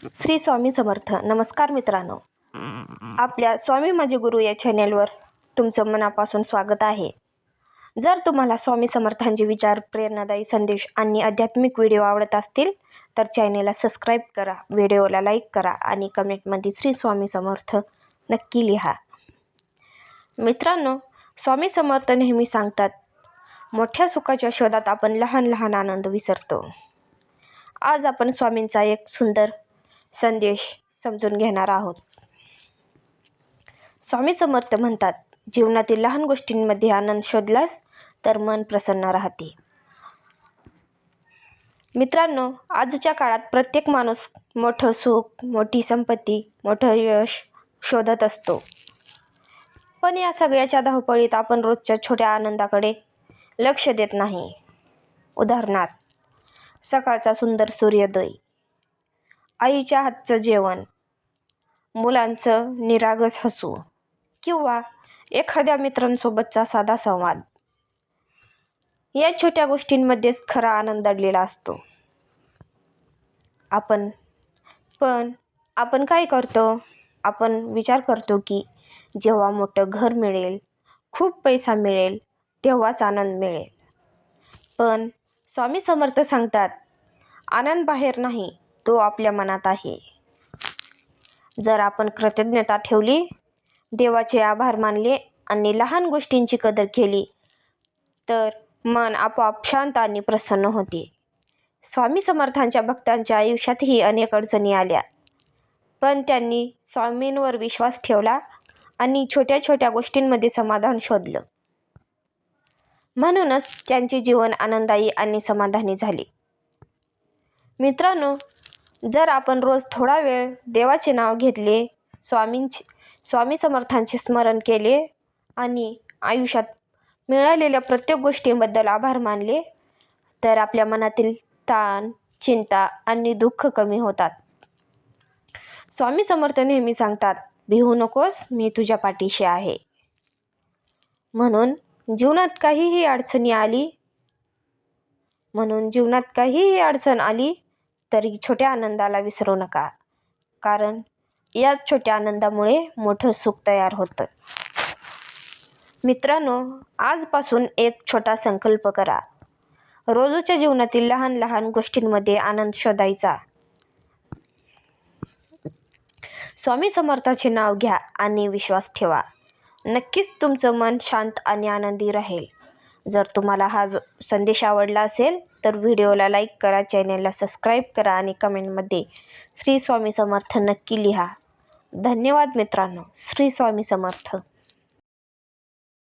श्री स्वामी समर्थ. नमस्कार मित्रांनो, आपल्या स्वामी माझे गुरु या चॅनेलवर तुमचं मनापासून स्वागत आहे. जर तुम्हाला स्वामी समर्थांचे विचार, प्रेरणादायी संदेश आणि आध्यात्मिक व्हिडिओ आवडत असतील तर चॅनेलला सबस्क्राईब करा, व्हिडिओला लाईक करा आणि कमेंटमध्ये श्री स्वामी समर्थ नक्की लिहा. मित्रांनो, स्वामी समर्थ नेहमी सांगतात, मोठ्या सुखाच्या शोधात आपण लहान लहान आनंद विसरतो. आज आपण स्वामींचा एक सुंदर संदेश समजून घेणार आहोत. स्वामी समर्थ म्हणतात, जीवनातील लहान गोष्टींमध्ये आनंद शोधलास तर मन प्रसन्न राहते. मित्रांनो, आजच्या काळात प्रत्येक माणूस मोठं सुख, मोठी संपत्ती, मोठं यश शोधत असतो. पण या सगळ्याच्या धावपळीत आपण रोजच्या छोट्या आनंदाकडे लक्ष देत नाही. उदाहरणार्थ, सकाळचा सुंदर सूर्योदय, आईच्या हातचं जेवण, मुलांचं निरागस हसू किंवा एखाद्या मित्रांसोबतचा साधा संवाद. या छोट्या गोष्टींमध्येच खरा आनंद दडलेला असतो. पण आपण काय करतो? आपण विचार करतो की जेव्हा मोठं घर मिळेल, खूप पैसा मिळेल, तेव्हाच आनंद मिळेल. पण स्वामी समर्थ सांगतात, आनंद बाहेर नाही, तो आपल्या मनात आहे. जर आपण कृतज्ञता ठेवली, देवाचे आभार मानले आणि लहान गोष्टींची कदर केली तर मन आपोआप शांत आणि प्रसन्न होते. स्वामी समर्थांच्या भक्तांच्या आयुष्यातही अनेक अडचणी आल्या, पण त्यांनी स्वामींवर विश्वास ठेवला आणि छोट्या छोट्या गोष्टींमध्ये समाधान शोधलं. म्हणूनच त्यांचे जीवन आनंददायी आणि समाधानी झाले. मित्रांनो, जर आपण रोज थोडा वेळ देवाचे नाव घेतले, स्वामी समर्थांचे स्मरण केले आणि आयुष्यात मिळालेल्या प्रत्येक गोष्टींबद्दल आभार मानले तर आपल्या मनातील ताण, चिंता आणि दुःख कमी होतात. स्वामी समर्थ नेहमी सांगतात, भिवू नकोस, मी तुझ्या पाठीशी आहे. म्हणून जीवनात काहीही अडचण आली तरी छोट्या आनंदाला विसरू नका, कारण या छोट्या आनंदामुळे मोठं सुख तयार होतं. मित्रांनो, आजपासून एक छोटा संकल्प करा. रोजच्या जीवनातील लहान लहान गोष्टींमध्ये आनंद शोधायचा. स्वामी समर्थाचे नाव घ्या आणि विश्वास ठेवा. नक्कीच तुमचं मन शांत आणि आनंदी राहील. जर तुम्हाला हा संदेश आवडला असेल तर व्हिडिओला लाईक करा, चॅनेलला सबस्क्राईब करा आणि कमेंटमध्ये श्री स्वामी समर्थ नक्की लिहा. धन्यवाद मित्रांनो. श्री स्वामी समर्थ.